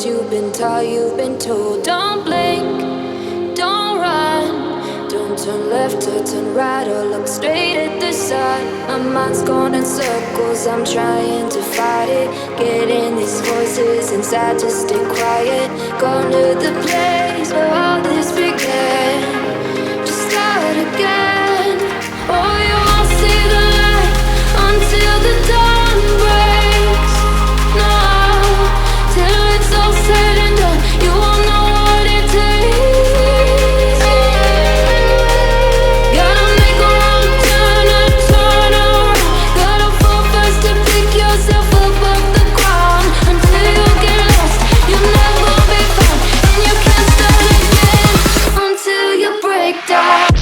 You've been taught, you've been told. Don't blink, don't run, don't turn left or turn right or look straight at the sun. My mind's going in circles, I'm trying to fight it. Getting these voices inside to stay quiet. Going to the place where all this began. Just start again. Oh, you won't see the light until the dawn breaks. No, till it's all said and done, you won't know what it takes. Gotta make a wrong turn and turn around. Gotta fall fast to pick yourself up off the ground. Until you get lost, you'll never be found. And you can't start again until you break down.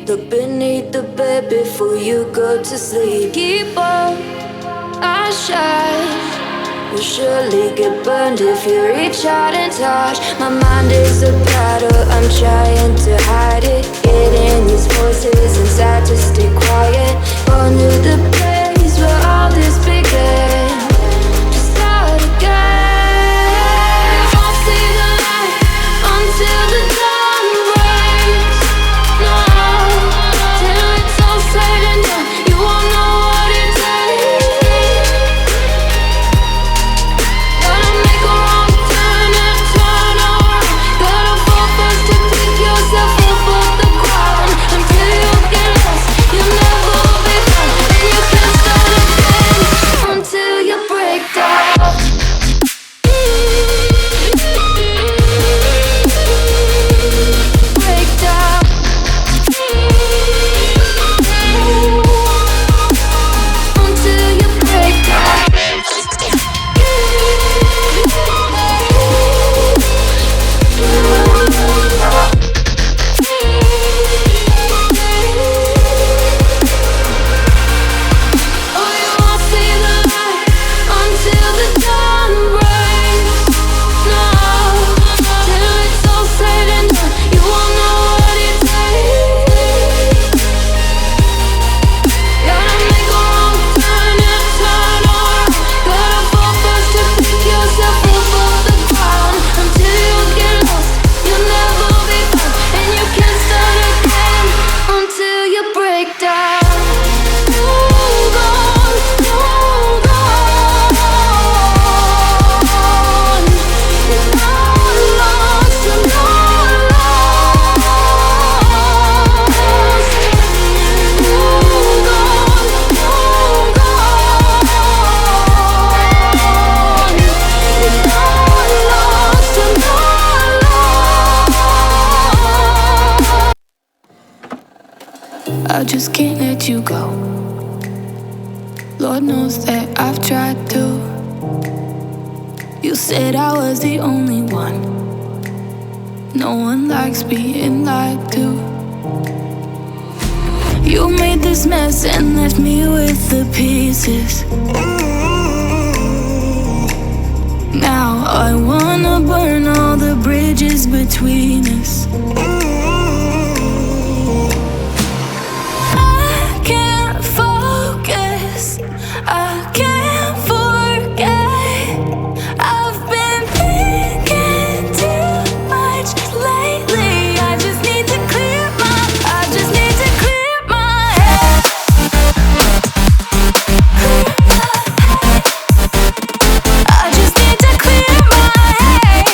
Look beneath the bed before you go to sleep. Keep on, I shine. You'll surely get burned if you reach out and touch. My mind is a battle, I'm trying to hide it. Getting these voices inside to stay quiet. Going to the place where all this began. Just start again. You won't see the light until the dawn breaks. No, till it's all said and done, you won't know what it takes. Gotta make a wrong turn and turn around. Gotta fall fast to pick yourself up off the ground. Until you get lost, you'll never be found. And you can't start again until you break down. Break down. Until you break down. Oh, you won't see the light until the dawn breaks. No, till it's all said and done, you won't know what it takes. Gotta make a wrong turn and turn around. Gotta fall fast to pick yourself up off the ground. Until you get lost, you'll never be found. And you can't start again until you break down. Hold on, hold on. You're not lost, you're not lost. Hold on, hold on. You're not lost, you're not lost. I just can't let you go. Lord knows that I've tried to. You said I was the only one. No one likes being lied to. You made this mess and left me with the pieces. bridges between us. I can't focus, I can't forget. I've been thinking too much lately. I just need to clear my head. I just need to clear my head.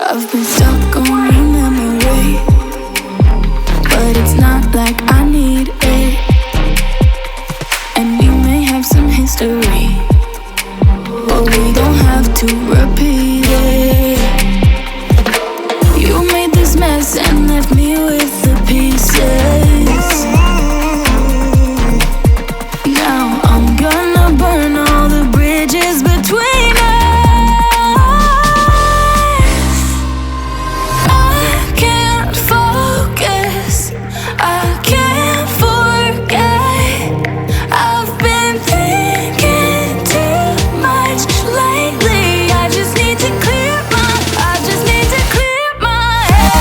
I've been stuck on your memory, but it's not like I need it. And we may have some history, but we don't have to repeat it. You made this mess and left me with the pieces. Now I'm gonna burn all the bridges between us. I can't focus, I can't forget. I've been thinking too much lately. I just need to clear my head. I just need to clear my head.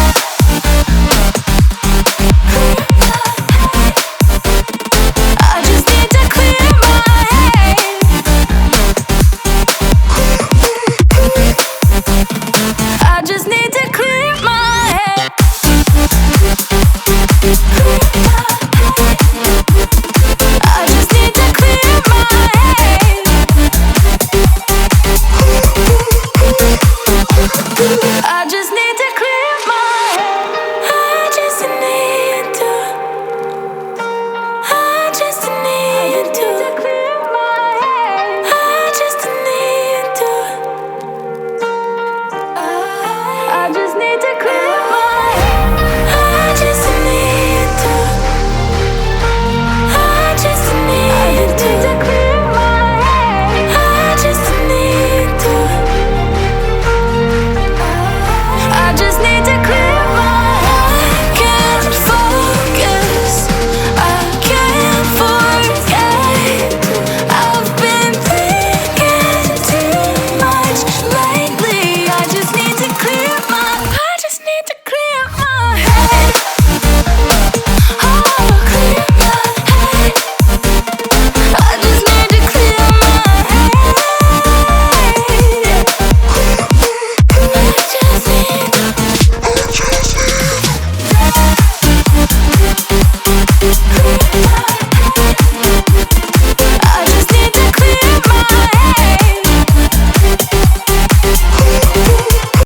I just need to clear my head. I just need to clear my head. I just need to clear my head. I just need to.